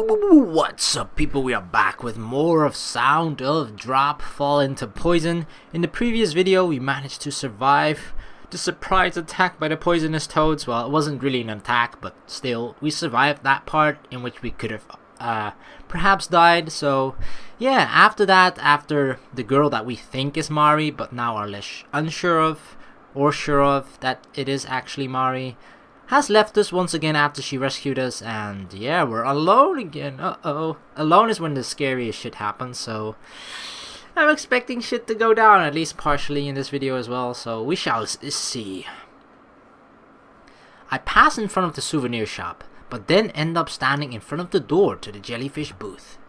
What's up, people? We are back with more of Sound of Drop Fall into Poison. In the previous video, we managed to survive the surprise attack by the poisonous toads. Well, it wasn't really an attack, but still, we survived that part in which we could have perhaps died. So yeah, after that, after the girl that we think is Mari, but now are less unsure of, or sure of, that it is actually Mari, has left us once again after she rescued us, and yeah, we're alone again. Alone is when the scariest shit happens, so I'm expecting shit to go down, at least partially in this video as well, so we shall see. I pass in front of the souvenir shop, but then end up standing in front of the door to the Jellyfish booth.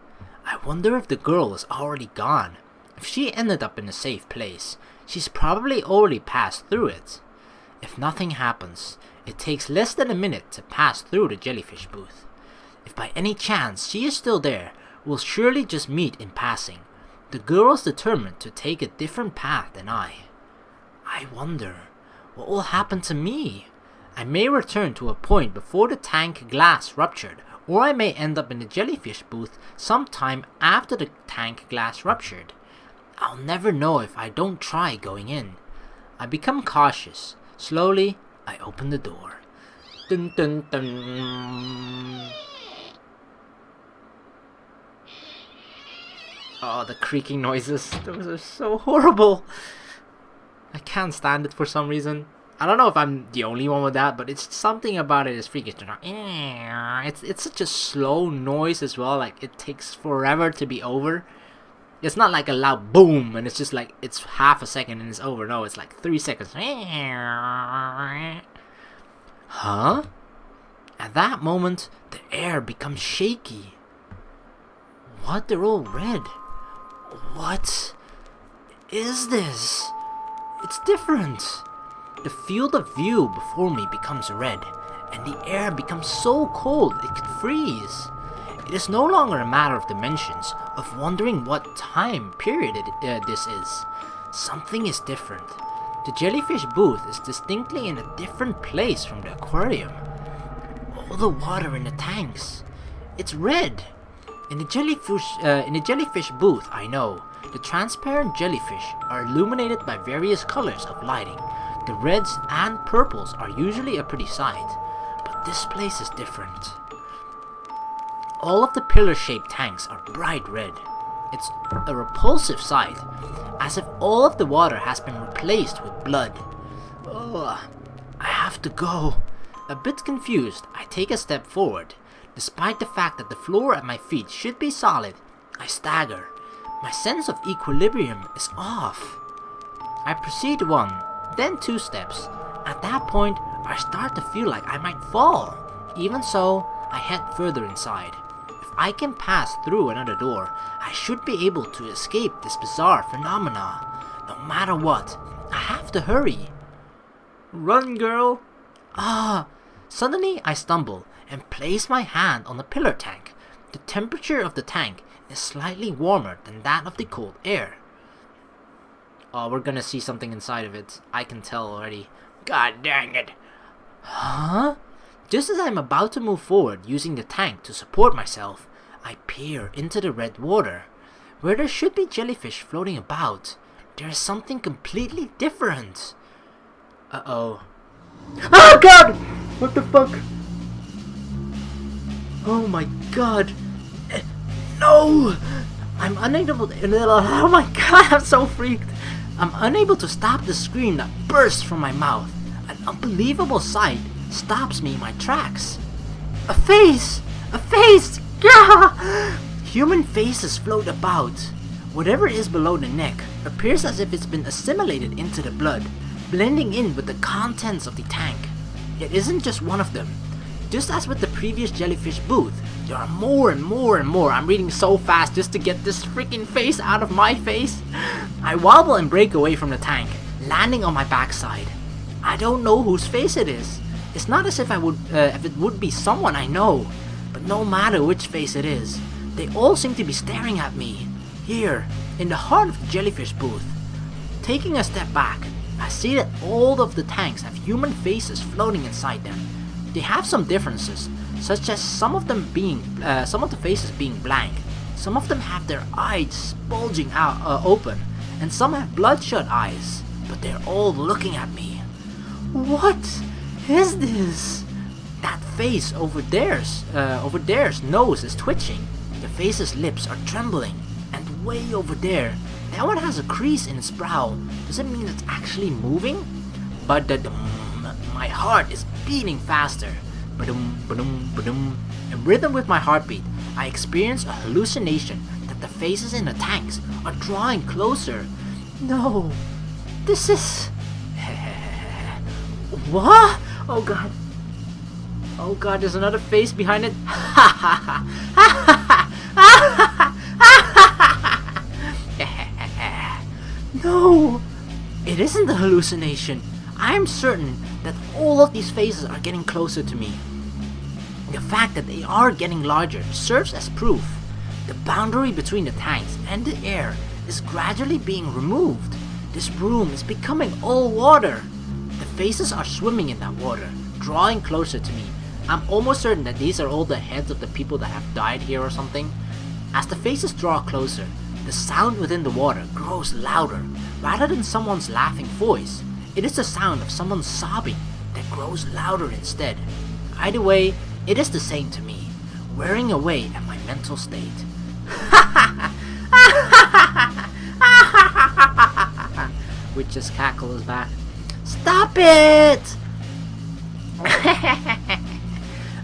I wonder if the girl is already gone. If she ended up in a safe place, she's probably already passed through it. If nothing happens, it takes less than a minute to pass through the Jellyfish booth. If by any chance she is still there, we'll surely just meet in passing. The girl is determined to take a different path than I. I wonder, what will happen to me? I may return to a point before the tank glass ruptured, or I may end up in the Jellyfish booth sometime after the tank glass ruptured. I'll never know if I don't try going in. I become cautious. Slowly, I open the door. Dun dun dun. Oh, the creaking noises. Those are so horrible. I can't stand it for some reason. I don't know if I'm the only one with that, but it's something about it is freakish. It's such a slow noise as well. Like, it takes forever to be over. It's not like a loud boom and it's just like it's half a second and it's over. No, it's like 3 seconds. Huh? At that moment, the air becomes shaky. What? They're all red. What is this? It's different. The field of view before me becomes red, and the air becomes so cold it could freeze. It is no longer a matter of dimensions, of wondering what time period this is. Something is different. The Jellyfish booth is distinctly in a different place from the aquarium. All the water in the tanks, it's red. In the jellyfish booth, I know, the transparent jellyfish are illuminated by various colors of lighting. The reds and purples are usually a pretty sight, but this place is different. All of the pillar-shaped tanks are bright red. It's a repulsive sight, as if all of the water has been replaced with blood. Ugh, I have to go. A bit confused, I take a step forward. Despite the fact that the floor at my feet should be solid, I stagger. My sense of equilibrium is off. I proceed 1, then 2 steps. At that point, I start to feel like I might fall. Even so, I head further inside. If I can pass through another door, I should be able to escape this bizarre phenomena. No matter what, I have to hurry. Run, girl! Suddenly I stumble and place my hand on the pillar tank. The temperature of the tank is slightly warmer than that of the cold air. Oh, we're gonna see something inside of it. I can tell already. God dang it. Huh? Just as I'm about to move forward using the tank to support myself, I peer into the red water. Where there should be jellyfish floating about, there is something completely different. Uh-oh. Oh god! What the fuck? Oh my god. No! I'm unable to... Oh my god, I'm so freaked. I'm unable to stop the scream that bursts from my mouth. An unbelievable sight stops me in my tracks. A face! A face! Gah! Human faces float about. Whatever is below the neck appears as if it's been assimilated into the blood, blending in with the contents of the tank. It isn't just one of them. Just as with the previous jellyfish booth, there are more and more and more. I'm reading so fast just to get this freaking face out of my face. I wobble and break away from the tank, landing on my backside. I don't know whose face it is. It's not as if if it would be someone I know. But no matter which face it is, they all seem to be staring at me. Here, in the heart of the jellyfish booth. Taking a step back, I see that all of the tanks have human faces floating inside them. They have some differences, such as some of the faces being blank, some of them have their eyes bulging out open, and some have bloodshot eyes, but they're all looking at me. What is this? That face over there's nose is twitching. The face's lips are trembling, and way over there, that one has a crease in its brow. Does it mean it's actually moving? But my heart is beating faster. Ba-dum, ba-dum, ba-dum. In rhythm with my heartbeat, I experience a hallucination that the faces in the tanks are drawing closer. No, this is... What? Oh god. Oh god, there's another face behind it. No, it isn't a hallucination. I am certain that all of these faces are getting closer to me. The fact that they are getting larger serves as proof. The boundary between the tanks and the air is gradually being removed. This room is becoming all water. The faces are swimming in that water, drawing closer to me. I'm almost certain that these are all the heads of the people that have died here or something. As the faces draw closer, the sound within the water grows louder. Rather than someone's laughing voice, it is the sound of someone sobbing that grows louder instead. Either way, it is the same to me, wearing away at my mental state. Witch's cackle is back. Stop it!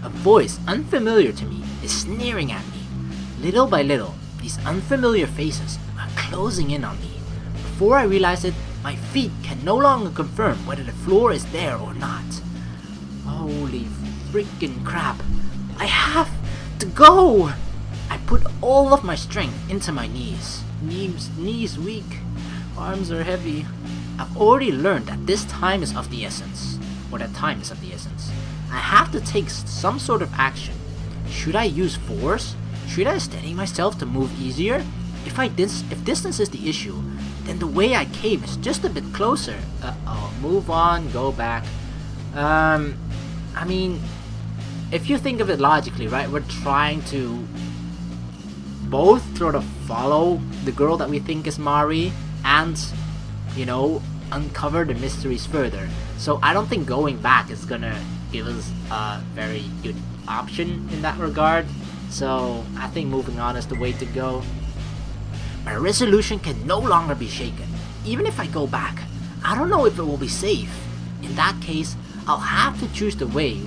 A voice unfamiliar to me is sneering at me. Little by little, these unfamiliar faces are closing in on me. Before I realize it, my feet can no longer confirm whether the floor is there or not. Holy freaking crap. I have to go! I put all of my strength into my knees. Knees weak. Arms are heavy. I've already learned that this time is of the essence. Or that time is of the essence. I have to take some sort of action. Should I use force? Should I steady myself to move easier? If distance is the issue, then the way I came is just a bit closer. Move on, go back. I mean, if you think of it logically, right, we're trying to both sort of follow the girl that we think is Mari and, you know, uncover the mysteries further. So I don't think going back is gonna give us a very good option in that regard. So I think moving on is the way to go. My resolution can no longer be shaken. Even if I go back, I don't know if it will be safe. In that case, I'll have to choose the way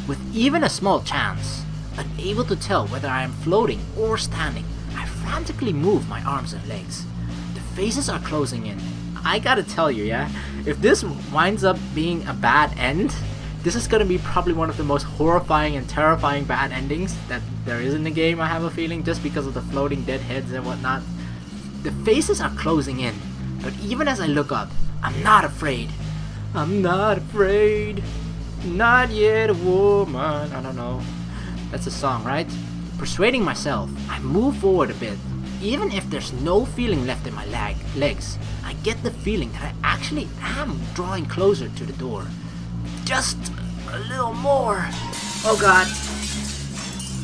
with even a small chance. Unable to tell whether I am floating or standing, I frantically move my arms and legs. The faces are closing in. I gotta tell you, yeah, if this winds up being a bad end, this is gonna be probably one of the most horrifying and terrifying bad endings that there is in the game, I have a feeling, just because of the floating dead heads and whatnot. The faces are closing in, but even as I look up, I'm not afraid. I'm not afraid, not yet a woman. I don't know. That's a song, right? Persuading myself, I move forward a bit. Even if there's no feeling left in my legs, I get the feeling that I actually am drawing closer to the door. Just a little more. Oh god.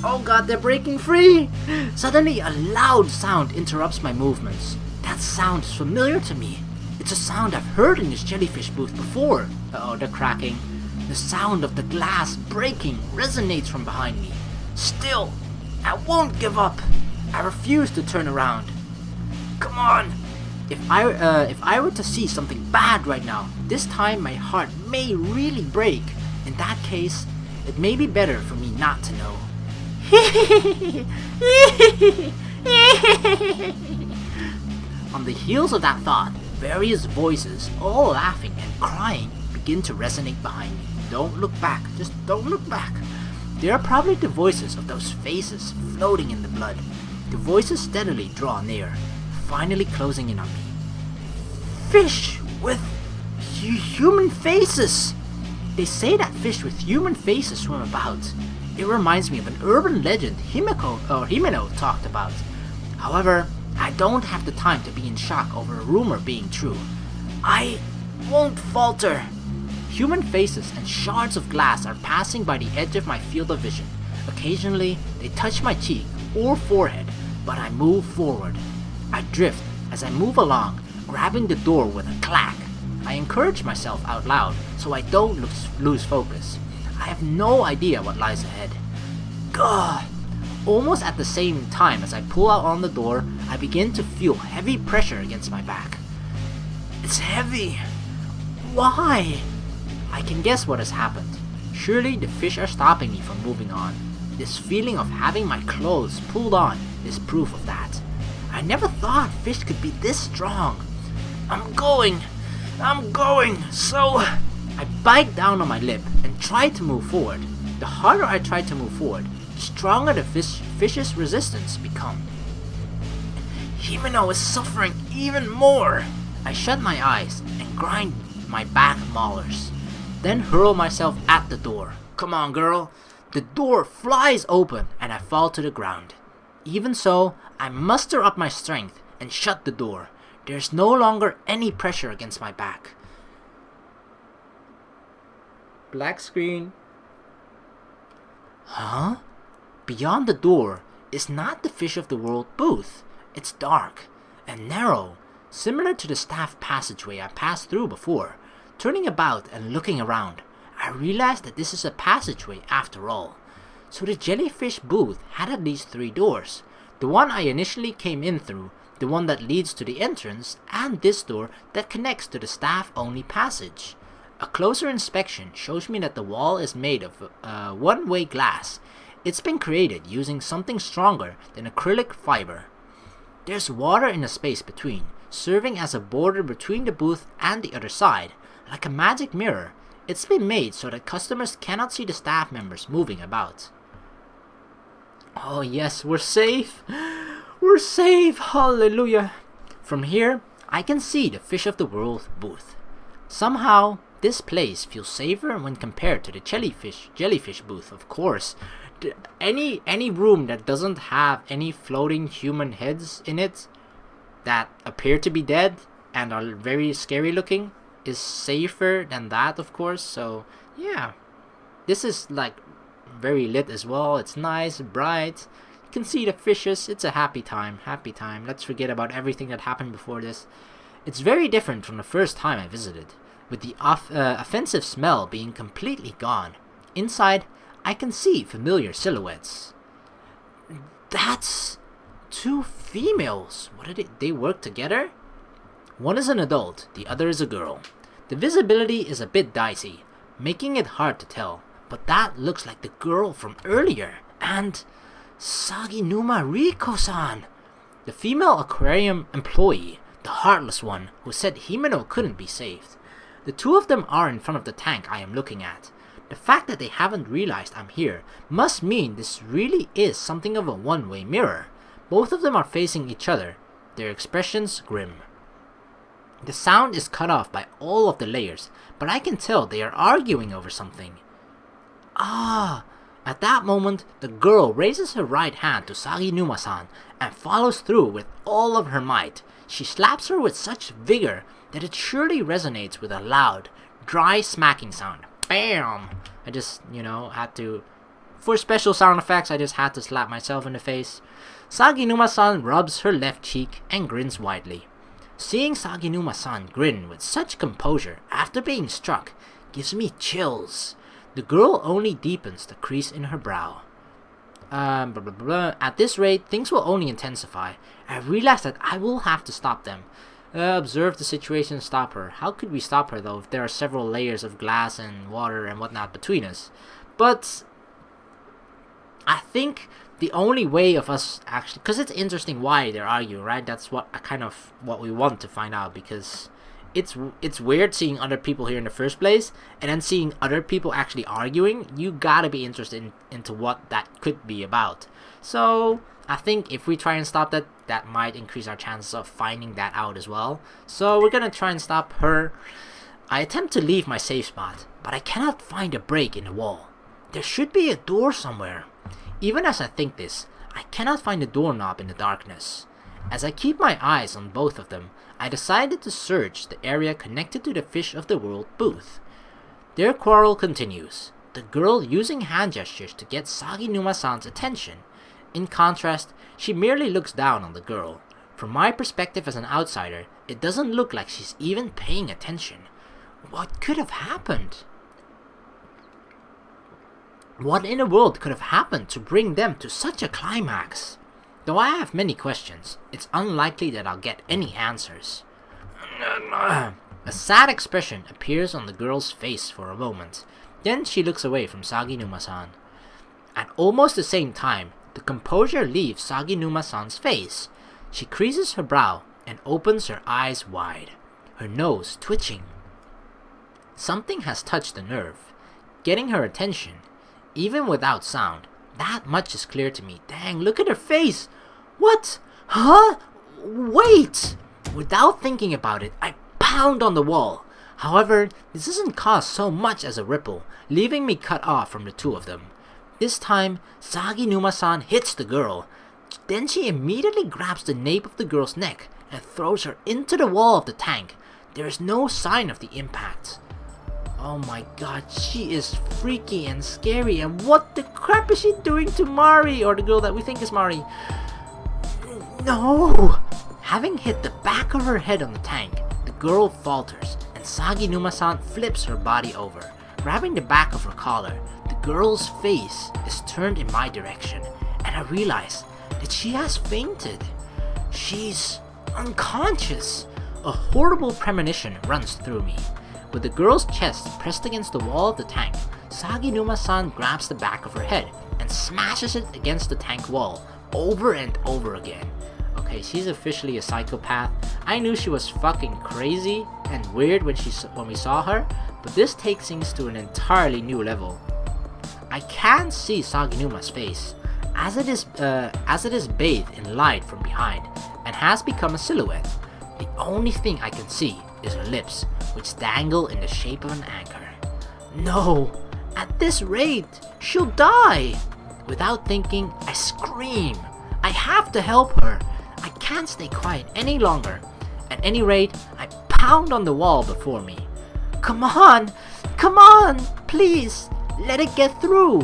Oh god, they're breaking free! Suddenly a loud sound interrupts my movements. That sound is familiar to me. It's a sound I've heard in this jellyfish booth before. Uh-oh, they're cracking. The sound of the glass breaking resonates from behind me. Still, I won't give up. I refuse to turn around. Come on! If I were to see something bad right now, this time my heart may really break. In that case, it may be better for me not to know. On the heels of that thought, various voices, all laughing and crying, begin to resonate behind me. Don't look back, just don't look back. They are probably the voices of those faces floating in the blood. The voices steadily draw near, finally closing in on me. Fish with human faces! They say that fish with human faces swim about. It reminds me of an urban legend Himeno talked about. However, I don't have the time to be in shock over a rumor being true. I won't falter. Human faces and shards of glass are passing by the edge of my field of vision. Occasionally, they touch my cheek or forehead, but I move forward. I drift as I move along, grabbing the door with a clack. I encourage myself out loud so I don't lose focus. I have no idea what lies ahead. Gah! Almost at the same time as I pull out on the door, I begin to feel heavy pressure against my back. It's heavy. Why? I can guess what has happened. Surely the fish are stopping me from moving on. This feeling of having my clothes pulled on is proof of that. I never thought fish could be this strong. I'm going, so... I bite down on my lip and try to move forward. The harder I try to move forward, the stronger the fish's resistance becomes. Himeno is suffering even more. I shut my eyes and grind my back molars, then hurl myself at the door. Come on, girl. The door flies open and I fall to the ground. Even so, I muster up my strength and shut the door. There's no longer any pressure against my back. Black screen. Huh? Beyond the door is not the Fish of the World booth. It's dark and narrow, similar to the staff passageway I passed through before. Turning about and looking around, I realized that this is a passageway after all. So the Jellyfish booth had at least 3 doors. The one I initially came in through, the one that leads to the entrance, and this door that connects to the staff-only passage. A closer inspection shows me that the wall is made of one-way glass. It's been created using something stronger than acrylic fiber. There's water in the space between, serving as a border between the booth and the other side. Like a magic mirror, it's been made so that customers cannot see the staff members moving about. Oh yes, we're safe! We're safe! Hallelujah! From here, I can see the Fish of the World booth. Somehow, this place feels safer when compared to the jellyfish booth, of course. Any room that doesn't have any floating human heads in it that appear to be dead and are very scary looking is safer than that, of course. So yeah, this is like very lit as well. It's nice, bright. You can see the fishes. It's a happy time. Let's forget about everything that happened before this. It's very different from the first time I visited, with the offensive smell being completely gone. Inside, I can see familiar silhouettes. That's 2 females. What did they work together? One is an adult, the other is a girl. The visibility is a bit dicey, making it hard to tell, but that looks like the girl from earlier. And Saginuma-san, the female aquarium employee, the heartless one who said Himeno couldn't be saved. The 2 of them are in front of the tank I am looking at. The fact that they haven't realized I'm here must mean this really is something of a one-way mirror. Both of them are facing each other, their expressions grim. The sound is cut off by all of the layers, but I can tell they are arguing over something. Ah! At that moment, the girl raises her right hand to Saginuma-san and follows through with all of her might. She slaps her with such vigor that it surely resonates with a loud, dry smacking sound. Bam! I just, had to... For special sound effects, I just had to slap myself in the face. Saginuma-san rubs her left cheek and grins widely. Seeing Saginuma-san grin with such composure after being struck gives me chills. The girl only deepens the crease in her brow. At this rate, things will only intensify. I realize that I will have to stop them. Observe the situation, stop her. How could we stop her though if there are several layers of glass and water and whatnot between us? But I think the only way of us actually, because it's interesting why they're arguing, right? That's what we want to find out, because it's weird seeing other people here in the first place and then seeing other people actually arguing. You gotta be interested into what that could be about. So I think if we try and stop that, that might increase our chances of finding that out as well. So we're gonna try and stop her. I attempt to leave my safe spot, but I cannot find a break in the wall. There should be a door somewhere. Even as I think this, I cannot find the doorknob in the darkness. As I keep my eyes on both of them, I decided to search the area connected to the Fish of the World booth. Their quarrel continues. the girl using hand gestures to get Saginuma-san's attention. In contrast, she merely looks down on the girl. From my perspective as an outsider, it doesn't look like she's even paying attention. What could have happened? What in the world could have happened to bring them to such a climax? Though I have many questions, it's unlikely that I'll get any answers. A sad expression appears on the girl's face for a moment. Then she looks away from Saginuma-san. At almost the same time, the composure leaves Saginuma-san's face. She creases her brow and opens her eyes wide, her nose twitching. Something has touched the nerve, getting her attention. Even without sound, that much is clear to me. Dang, look at her face! What? Huh? Wait! Without thinking about it, I pound on the wall. However, this doesn't cause so much as a ripple, leaving me cut off from the two of them. This time, Saginuma-san hits the girl. Then she immediately grabs the nape of the girl's neck and throws her into the wall of the tank. There is no sign of the impact. Oh my god, she is freaky and scary, and what the crap is she doing to Mari, or the girl that we think is Mari? No! Having hit the back of her head on the tank, the girl falters, and Saginuma-san flips her body over, grabbing the back of her collar. The girl's face is turned in my direction, and I realize that she has fainted. She's unconscious. A horrible premonition runs through me. With the girl's chest pressed against the wall of the tank, Saginuma-san grabs the back of her head and smashes it against the tank wall over and over again. Okay, she's officially a psychopath. I knew she was fucking crazy and weird when we saw her, but this takes things to an entirely new level. I can see Saginuma's face, as it is bathed in light from behind and has become a silhouette. The only thing I can see is her lips, which dangle in the shape of an anchor. No! At this rate, she'll die! Without thinking, I scream. I have to help her. I can't stay quiet any longer. At any rate, I pound on the wall before me. Come on! Come on! Please! Let it get through!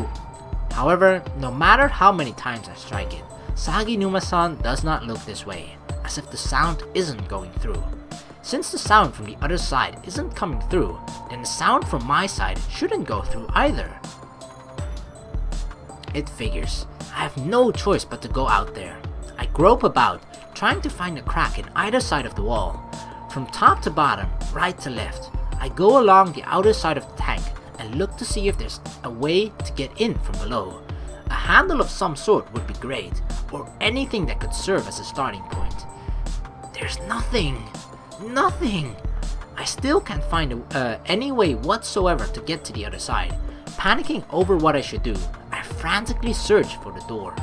However, no matter how many times I strike it, Saginuma-san does not look this way, as if the sound isn't going through. Since the sound from the other side isn't coming through, then the sound from my side shouldn't go through either. It figures. I have no choice but to go out there. I grope about, trying to find a crack in either side of the wall. From top to bottom, right to left, I go along the outer side of the tank and look to see if there's a way to get in from below. A handle of some sort would be great, or anything that could serve as a starting point. There's nothing. Nothing! I still can't find any way whatsoever to get to the other side. Panicking over what I should do, I frantically search for the door.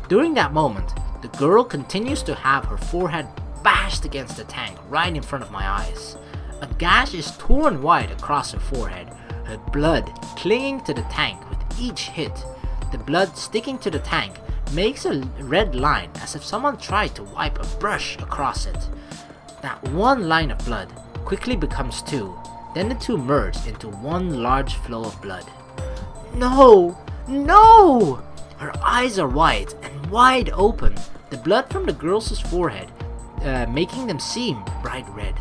During that moment, the girl continues to have her forehead bashed against the tank right in front of my eyes. A gash is torn wide across her forehead, her blood clinging to the tank with each hit. The blood sticking to the tank makes a red line as if someone tried to wipe a brush across it. That one line of blood quickly becomes two, then the two merge into one large flow of blood. No! No! Her eyes are wide and wide open, the blood from the girl's forehead making them seem bright red.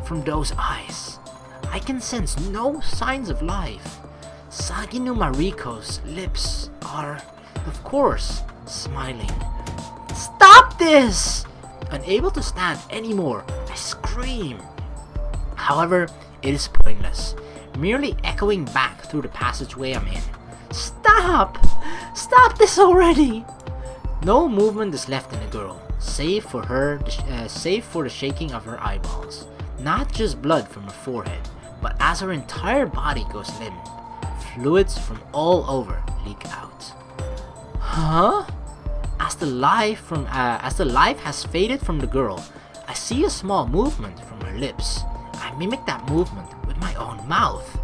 From those eyes, I can sense no signs of life. Saginuma Riko's lips are, of course, smiling. Stop this! Unable to stand anymore, I scream. However, it is pointless, merely echoing back through the passageway I'm in. Stop! Stop this already! No movement is left in the girl, save for the shaking of her eyeballs. Not just blood from her forehead, but as her entire body goes limp, fluids from all over leak out. Huh? As the life has faded from the girl, I see a small movement from her lips. I mimic that movement with my own mouth.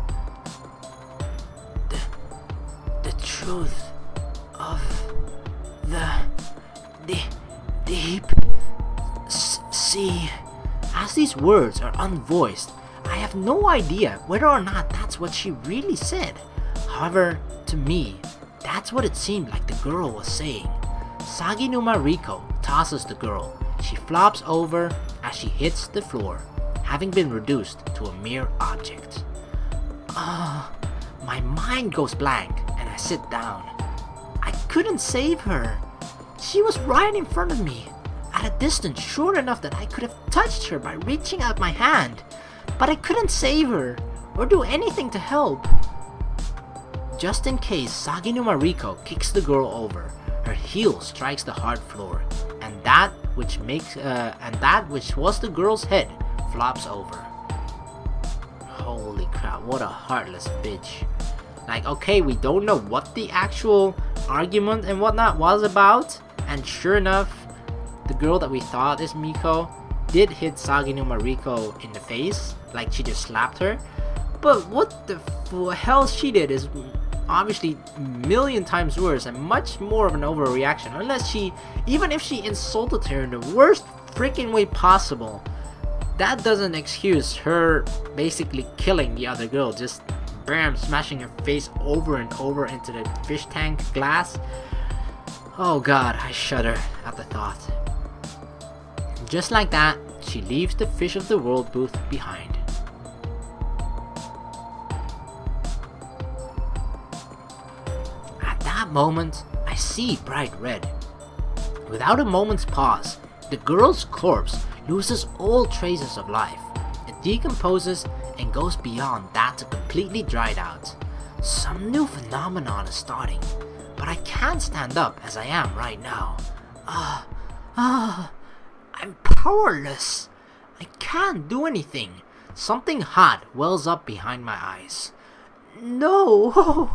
The truth of the deep sea. As these words are unvoiced, I have no idea whether or not that's what she really said. However, to me, that's what it seemed like the girl was saying. Saginuma Riko tosses the girl. She flops over as she hits the floor, having been reduced to a mere object. My mind goes blank and I sit down. I couldn't save her. She was right in front of me, at a distance short enough that I could have touched her by reaching out my hand, but I couldn't save her or do anything to help. Just in case Saginuma Riko kicks the girl over, her heel strikes the hard floor, and that which was the girl's head flops over. Holy crap, what a heartless bitch. Like, okay, we don't know what the actual argument and whatnot was about, and sure enough, the girl that we thought is Miko did hit Saginuma Riko in the face, like she just slapped her. But what the hell she did is obviously a million times worse and much more of an overreaction, unless even if she insulted her in the worst freaking way possible, that doesn't excuse her basically killing the other girl, just bam, smashing her face over and over into the fish tank glass. Oh god, I shudder at the thought. Just like that, she leaves the Fish of the World booth behind. At that moment, I see bright red. Without a moment's pause, the girl's corpse loses all traces of life. It decomposes and goes beyond that to completely dried out. Some new phenomenon is starting, but I can't stand up as I am right now. I'm powerless. I can't do anything. Something hot wells up behind my eyes. No,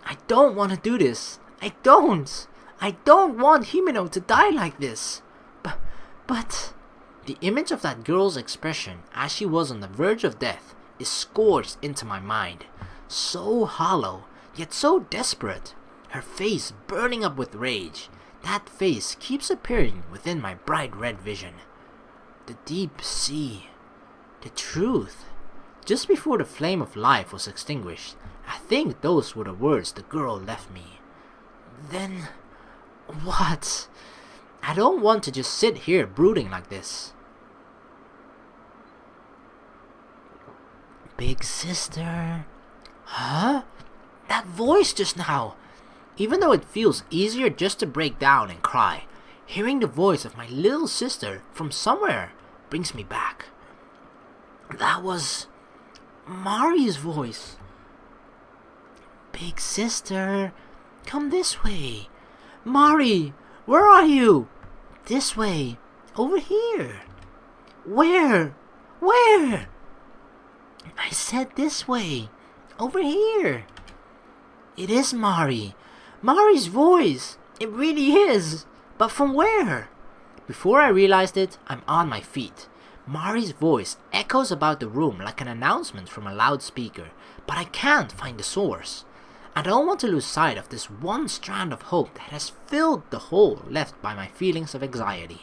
I don't want to do this. I don't want Himeno to die like this. But the image of that girl's expression as she was on the verge of death is scorched into my mind. So hollow, yet so desperate. Her face burning up with rage. That face keeps appearing within my bright red vision. The deep sea. The truth. Just before the flame of life was extinguished, I think those were the words the girl left me. Then, what? I don't want to just sit here brooding like this. Big sister. Huh? That voice just now. Even though it feels easier just to break down and cry, hearing the voice of my little sister from somewhere brings me back. That was Mari's voice. Big sister, come this way. Mari, where are you? This way. Over here. Where? Where? I said this way. Over here. It is Mari. Mari's voice. It really is. But from where? Before I realized it, I'm on my feet. Mari's voice echoes about the room like an announcement from a loudspeaker, but I can't find the source. I don't want to lose sight of this one strand of hope that has filled the hole left by my feelings of anxiety.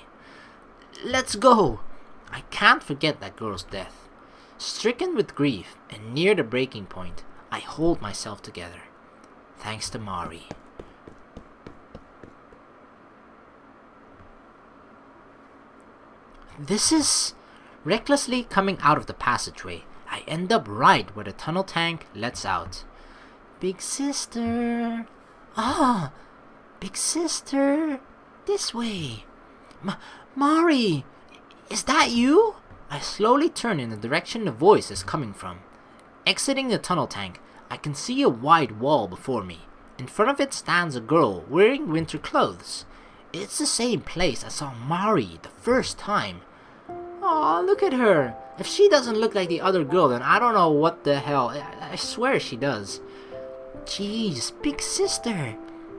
Let's go! I can't forget that girl's death. Stricken with grief and near the breaking point, I hold myself together. Thanks to Mari. This is... Recklessly coming out of the passageway, I end up right where the tunnel tank lets out. Big sister... Big sister... This way... Mari... Is that you? I slowly turn in the direction the voice is coming from. Exiting the tunnel tank, I can see a wide wall before me. In front of it stands a girl wearing winter clothes. It's the same place I saw Mari the first time. Aw, look at her. If she doesn't look like the other girl, then I don't know what the hell. I swear she does. Jeez, big sister.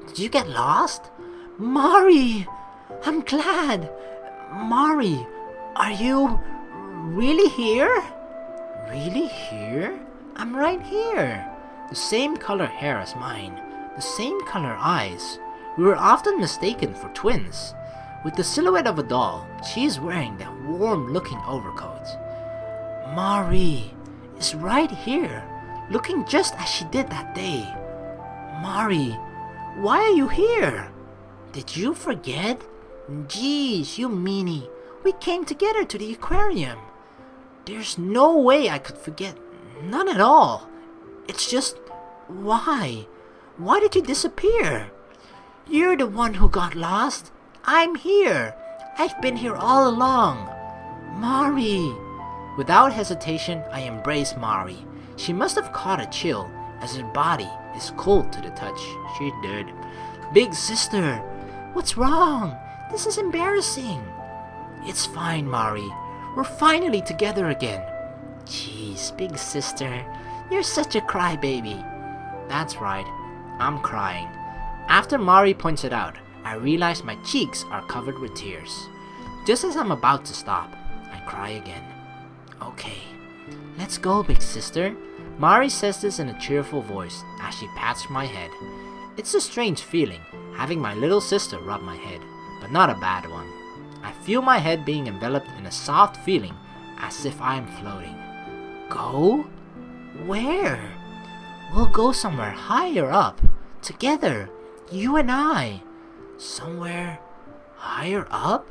Did you get lost? Mari! I'm glad. Mari, are you really here? Really here? I'm right here. The same color hair as mine. The same color eyes. We were often mistaken for twins. With the silhouette of a doll, she is wearing that warm-looking overcoat. Mari is right here, looking just as she did that day. Mari, why are you here? Did you forget? Jeez, you meanie. We came together to the aquarium. There's no way I could forget. None at all. It's just, why? Why did you disappear? You're the one who got lost. I'm here. I've been here all along. Mari. Without hesitation, I embrace Mari. She must have caught a chill, as her body is cold to the touch. She did. Big sister, what's wrong? This is embarrassing. It's fine, Mari. We're finally together again. Jeez, big sister, you're such a crybaby. That's right, I'm crying. After Mari points it out, I realize my cheeks are covered with tears. Just as I'm about to stop, I cry again. Okay, let's go, big sister. Mari says this in a cheerful voice as she pats my head. It's a strange feeling, having my little sister rub my head, but not a bad one. I feel my head being enveloped in a soft feeling, as if I am floating. Go? Where? We'll go somewhere higher up, together, you and I. Somewhere higher up?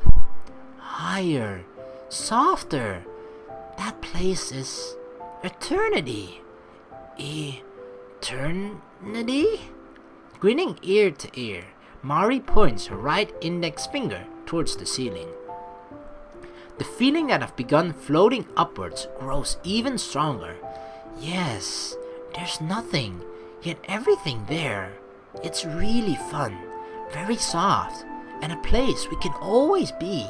Higher, softer. That place is eternity. Eternity? Grinning ear to ear, Mari points her right index finger towards the ceiling. The feeling that I've begun floating upwards grows even stronger. Yes, there's nothing, yet everything there. It's really fun, very soft, and a place we can always be.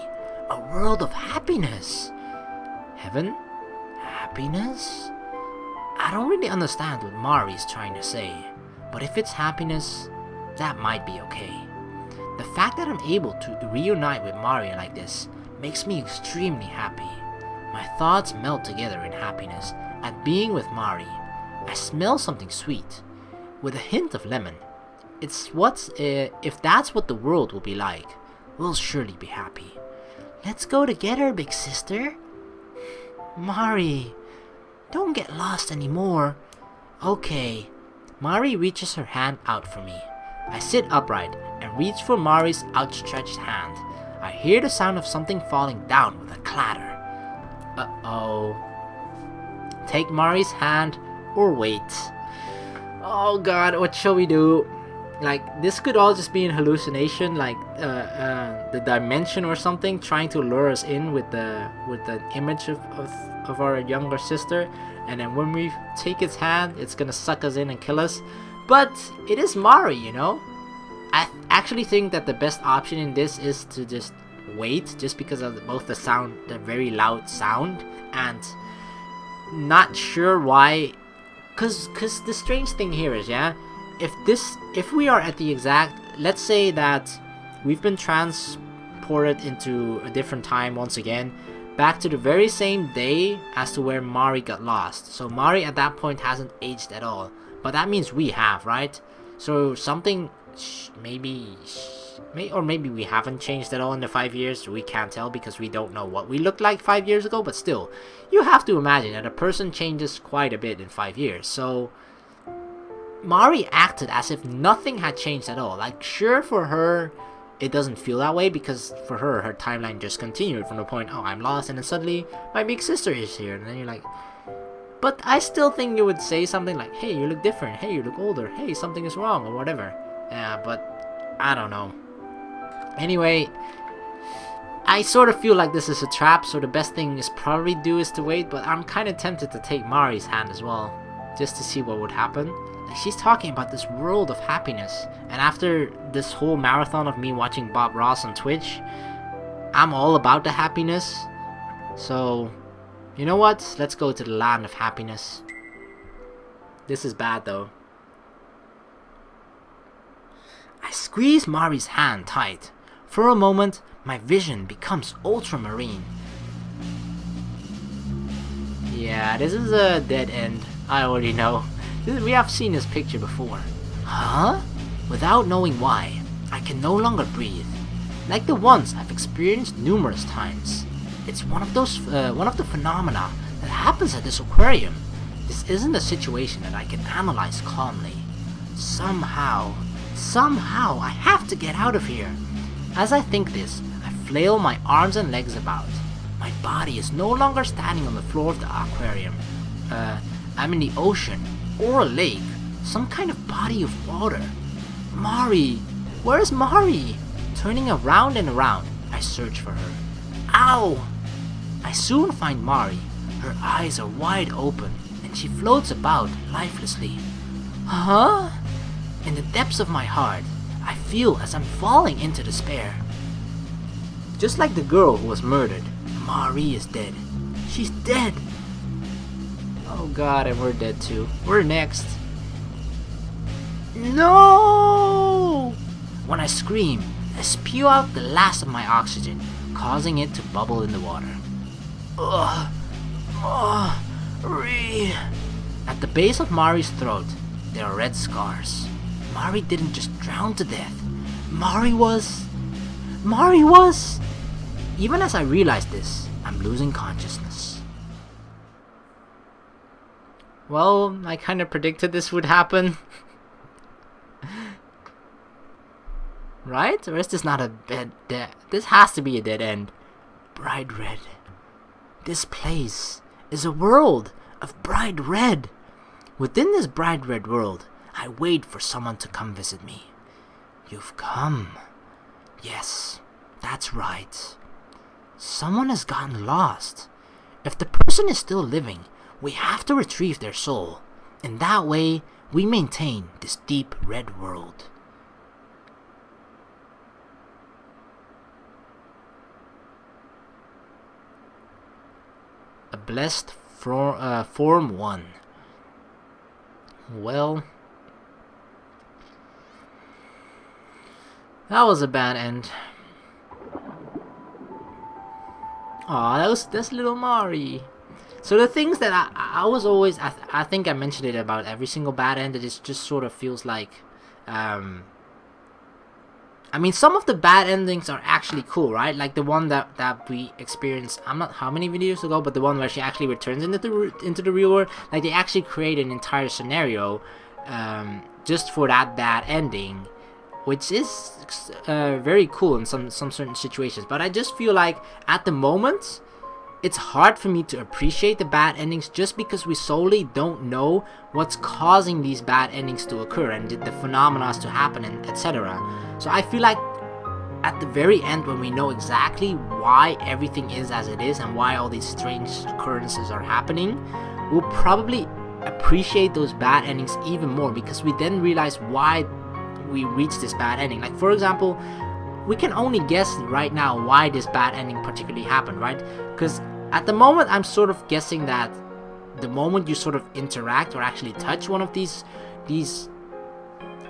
A world of happiness. Heaven? Happiness? I don't really understand what Mari's trying to say, but if it's happiness, that might be okay. The fact that I'm able to reunite with Mari like this makes me extremely happy. My thoughts melt together in happiness at being with Mari. I smell something sweet, with a hint of lemon. If that's what the world will be like, we'll surely be happy. Let's go together, big sister. Mari, don't get lost anymore. Okay. Mari reaches her hand out for me. I sit upright and reach for Mari's outstretched hand. I hear the sound of something falling down with a clatter. Uh-oh. Take Mari's hand or wait. Oh god, what shall we do? Like, this could all just be an hallucination, like the dimension or something trying to lure us in with the image of our younger sister, and then when we take its hand, it's gonna suck us in and kill us. But it is Mari, you know? I actually think that the best option in this is to just wait, just because of both the very loud sound, and not sure why. Cause the strange thing here is, yeah, if we are at the exact, let's say that we've been transported into a different time once again, back to the very same day as to where Mari got lost. So Mari at that point hasn't aged at all, but that means we have, right? So something maybe we haven't changed at all in the 5 years. We can't tell because we don't know what we looked like 5 years ago, but still, you have to imagine that a person changes quite a bit in 5 years. So Mari acted as if nothing had changed at all. Like, sure, for her it doesn't feel that way, because for her timeline just continued from the point, oh, I'm lost, and then suddenly my big sister is here, and then you're like, but I still think you would say something like, hey, you look different, hey, you look older, hey, something is wrong, or whatever. Yeah, but I don't know. Anyway, I sort of feel like this is a trap, so the best thing is probably do is to wait, but I'm kind of tempted to take Mari's hand as well, just to see what would happen. Like, she's talking about this world of happiness, and after this whole marathon of me watching Bob Ross on Twitch, I'm all about the happiness. So, you know what? Let's go to the land of happiness. This is bad though. I squeeze Mari's hand tight. For a moment, my vision becomes ultramarine. Yeah, this is a dead end. I already know. We have seen this picture before. Huh? Without knowing why, I can no longer breathe. Like the ones I've experienced numerous times. It's one of the phenomena that happens at this aquarium. This isn't a situation that I can analyze calmly. Somehow, I have to get out of here. As I think this, I flail my arms and legs about. My body is no longer standing on the floor of the aquarium. I'm in the ocean, or a lake, some kind of body of water. Mari! Where is Mari? Turning around and around, I search for her. Ow! I soon find Mari. Her eyes are wide open, and she floats about lifelessly. Huh? In the depths of my heart, I feel as I'm falling into despair. Just like the girl who was murdered, Mari is dead. She's dead! Oh god, and we're dead too. We're next. No! When I scream, I spew out the last of my oxygen, causing it to bubble in the water. Ugh. At the base of Mari's throat, there are red scars. Mari didn't just drown to death. Mari was... Even as I realize this, I'm losing consciousness. Well, I kind of predicted this would happen. Right? Or is this not a dead... This has to be a dead end. Bright red. This place is a world of bright red. Within this bright red world, I wait for someone to come visit me. You've come. Yes, that's right. Someone has gotten lost. If the person is still living, we have to retrieve their soul. In that way, we maintain this deep red world. A blessed form 1. Well, that was a bad end. Aw, that's little Mari. So the things that I was always, I think I mentioned it about every single bad end, that it just sort of feels like, I mean, some of the bad endings are actually cool, right? Like the one that we experienced, I'm not how many videos ago, but the one where she actually returns into the real world. Like they actually create an entire scenario just for that bad ending, which is very cool in some certain situations. But I just feel like at the moment, it's hard for me to appreciate the bad endings just because we solely don't know what's causing these bad endings to occur and the phenomena to happen, and etc. So I feel like at the very end, when we know exactly why everything is as it is and why all these strange occurrences are happening, we'll probably appreciate those bad endings even more, because we then realize why we reached this bad ending. Like for example, we can only guess right now why this bad ending particularly happened, right? Because at the moment, I'm sort of guessing that the moment you sort of interact or actually touch one of these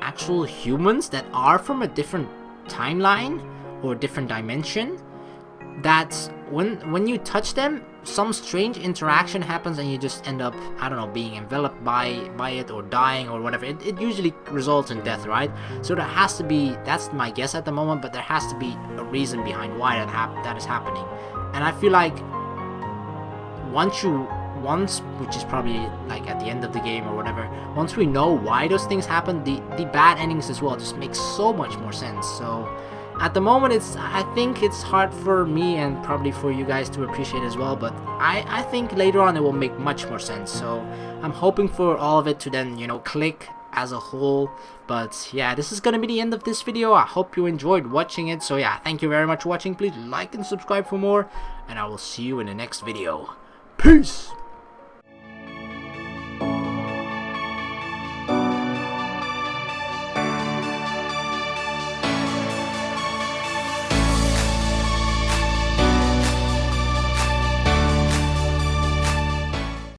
actual humans that are from a different timeline or different dimension, that when you touch them, some strange interaction happens and you just end up, I don't know, being enveloped by it or dying or whatever. It usually results in death, right? So there has to be, that's my guess at the moment, but there has to be a reason behind why that is happening. And I feel like once, which is probably like at the end of the game or whatever, once we know why those things happen, the bad endings as well just make so much more sense. So at the moment, I think it's hard for me and probably for you guys to appreciate as well, but I think later on it will make much more sense. So I'm hoping for all of it to then, you know, click as a whole. But yeah, this is gonna be the end of this video. I hope you enjoyed watching it. So yeah, thank you very much for watching. Please like and subscribe for more, and I will see you in the next video. Peace!